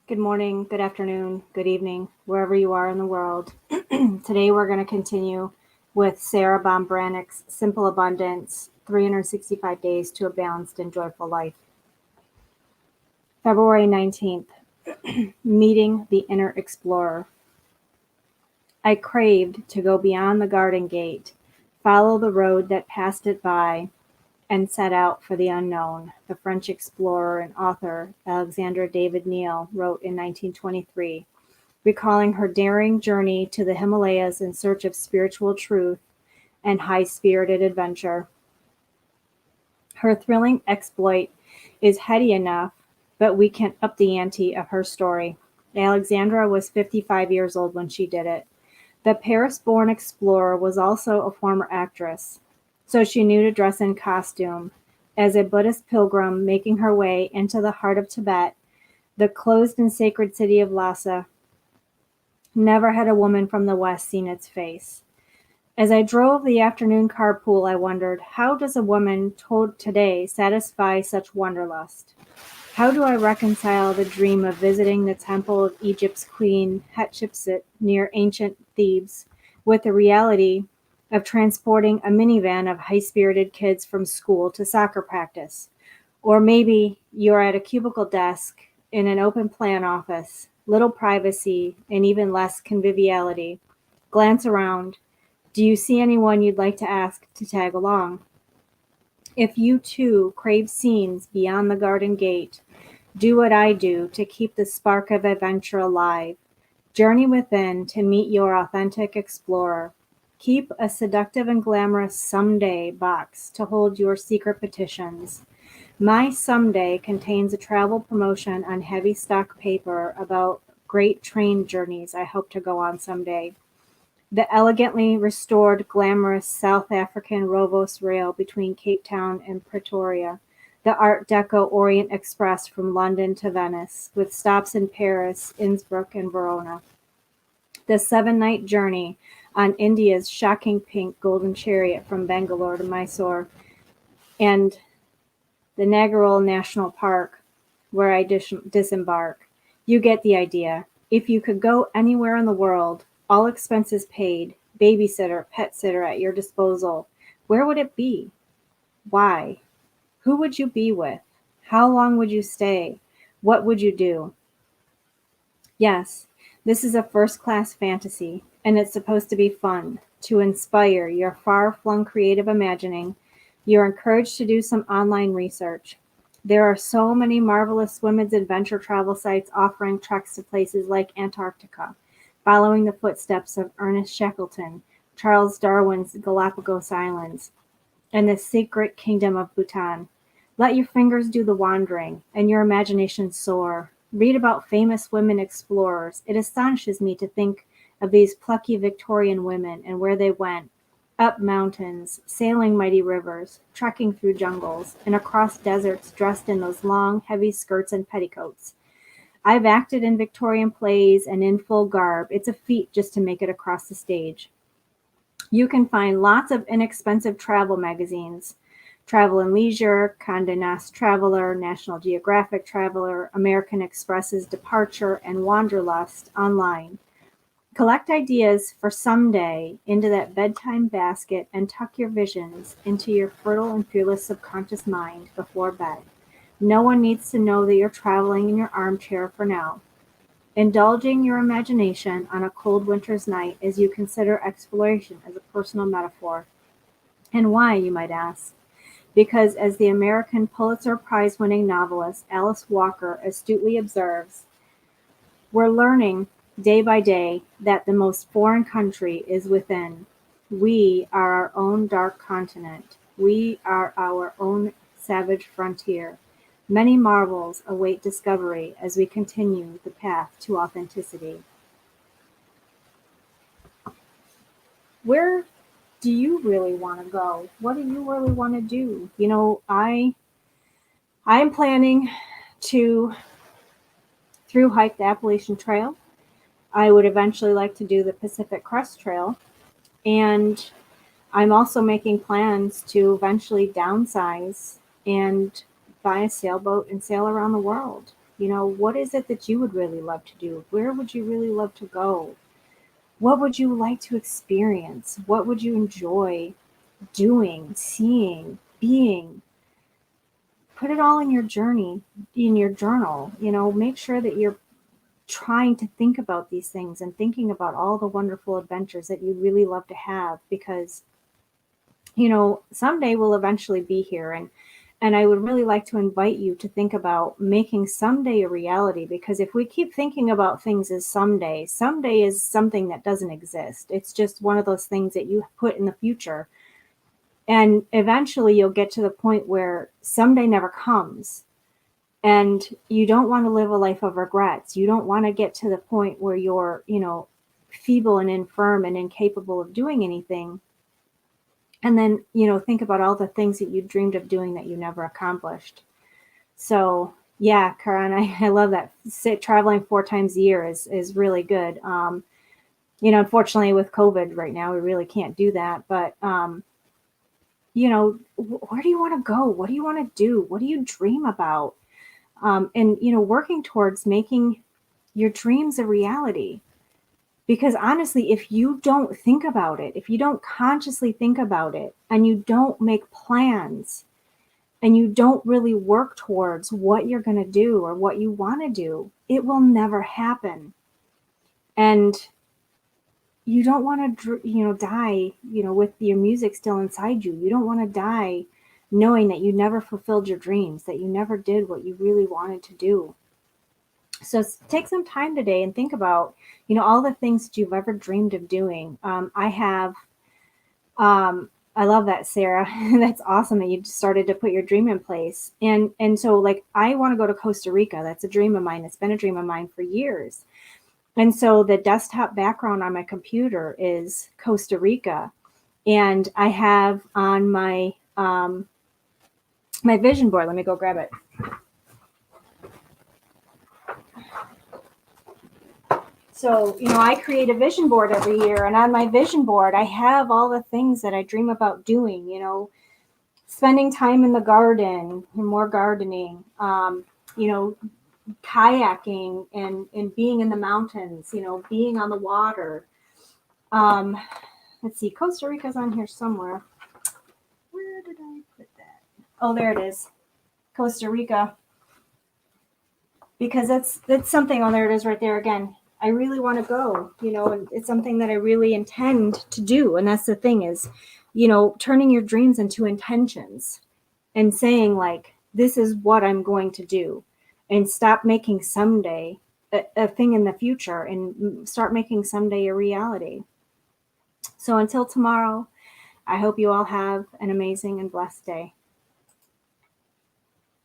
Good morning, good afternoon, good evening, wherever you are in the world. Today we're going to continue with Sarah Bombranick's Simple Abundance 365 Days to a Balanced and Joyful Life. February 19th, Meeting the Inner Explorer. I craved to go beyond the garden gate, follow the road that passed it by, and set out for the unknown, the French explorer and author Alexandra David Neal wrote in 1923, recalling her daring journey to the Himalayas in search of spiritual truth and high-spirited adventure. Her thrilling exploit is heady enough, but we can up the ante of her story. Alexandra was 55 years old when she did it. The Paris-born explorer was also a former actress, so she knew to dress in costume. As a Buddhist pilgrim making her way into the heart of Tibet, the closed and sacred city of Lhasa, never had a woman from the West seen its face. As I drove the afternoon carpool, I wondered, how does a woman told today satisfy such wanderlust? How do I reconcile the dream of visiting the temple of Egypt's queen Hatshepsut near ancient Thebes with the reality of transporting a minivan of high-spirited kids from school to soccer practice? Or maybe you're at a cubicle desk in an open plan office, little privacy and even less conviviality. Glance around. Do you see anyone you'd like to ask to tag along? If you too crave scenes beyond the garden gate, do what I do to keep the spark of adventure alive. Journey within to meet your authentic explorer. Keep a seductive and glamorous someday box to hold your secret petitions. My someday contains a travel promotion on heavy stock paper about great train journeys I hope to go on someday. The elegantly restored, glamorous South African Rovos Rail between Cape Town and Pretoria, the Art Deco Orient Express from London to Venice, with stops in Paris, Innsbruck, and Verona. The 7-night journey on India's shocking pink golden chariot from Bangalore to Mysore, and the Nagarol National Park, where I disembark. You get the idea. If you could go anywhere in the world, all expenses paid, babysitter, pet sitter at your disposal, where would it be? Why? Who would you be with? How long would you stay? What would you do? Yes, this is a first-class fantasy, and it's supposed to be fun, to inspire your far-flung creative imagining. You're encouraged to do some online research. There are so many marvelous women's adventure travel sites offering treks to places like Antarctica, following the footsteps of Ernest Shackleton, Charles Darwin's Galapagos Islands, and the secret kingdom of Bhutan. Let your fingers do the wandering, and your imagination soar. Read about famous women explorers. It astonishes me to think of these plucky Victorian women and where they went, up mountains, sailing mighty rivers, trekking through jungles, and across deserts dressed in those long, heavy skirts and petticoats. I've acted in Victorian plays and in full garb. It's a feat just to make it across the stage. You can find lots of inexpensive travel magazines. Travel and Leisure, Condé Nast Traveler, National Geographic Traveler, American Express's Departure, and Wanderlust online. Collect ideas for someday into that bedtime basket and tuck your visions into your fertile and fearless subconscious mind before bed. No one needs to know that you're traveling in your armchair for now. Indulging your imagination on a cold winter's night as you consider exploration as a personal metaphor. And why, you might ask? Because, as the American Pulitzer Prize-winning novelist Alice Walker astutely observes, we're learning day by day that the most foreign country is within. We are our own dark continent. We are our own savage frontier. Many marvels await discovery as we continue the path to authenticity. Where do you really want to go? What do you really want to do? I am planning to through hike the Appalachian Trail. I would eventually like to do the Pacific Crest Trail, and I'm also making plans to eventually downsize and buy a sailboat and sail around the world. What is it that you would really love to do? Where would you really love to go? What would you like to experience? What would you enjoy doing, seeing, being? Put it all in your journey, in your journal. Make sure that you're trying to think about these things and thinking about all the wonderful adventures that you really love to have, because someday we'll eventually be here. And I would really like to invite you to think about making someday a reality, because if we keep thinking about things as someday is something that doesn't exist. It's just one of those things that you put in the future. And eventually you'll get to the point where someday never comes. And you don't want to live a life of regrets. You don't want to get to the point where you're, feeble and infirm and incapable of doing anything. And then, think about all the things that you dreamed of doing that you never accomplished. So, yeah, Karan, I love that. Traveling 4 times a year is really good. Unfortunately, with COVID right now, we really can't do that. But, where do you want to go? What do you want to do? What do you dream about? And, working towards making your dreams a reality. Because honestly, if you don't think about it, if you don't consciously think about it, and you don't make plans, and you don't really work towards what you're going to do or what you want to do, it will never happen. And you don't want to, die, with your music still inside you. You don't want to die knowing that you never fulfilled your dreams, that you never did what you really wanted to do. So take some time today and think about, all the things that you've ever dreamed of doing. I love that, Sarah. That's awesome that you started to put your dream in place. And so, like, I want to go to Costa Rica. That's a dream of mine. It's been a dream of mine for years. And so the desktop background on my computer is Costa Rica. And I have on my my vision board, let me go grab it. So, I create a vision board every year, and on my vision board, I have all the things that I dream about doing, spending time in the garden, more gardening, kayaking and being in the mountains, being on the water. Let's see, Costa Rica's on here somewhere. Where did I put that? Oh, there it is. Costa Rica. Because that's something, oh, there it is right there again. I really want to go, and it's something that I really intend to do. And that's the thing is, turning your dreams into intentions and saying, like, this is what I'm going to do, and stop making someday a thing in the future and start making someday a reality. So until tomorrow, I hope you all have an amazing and blessed day.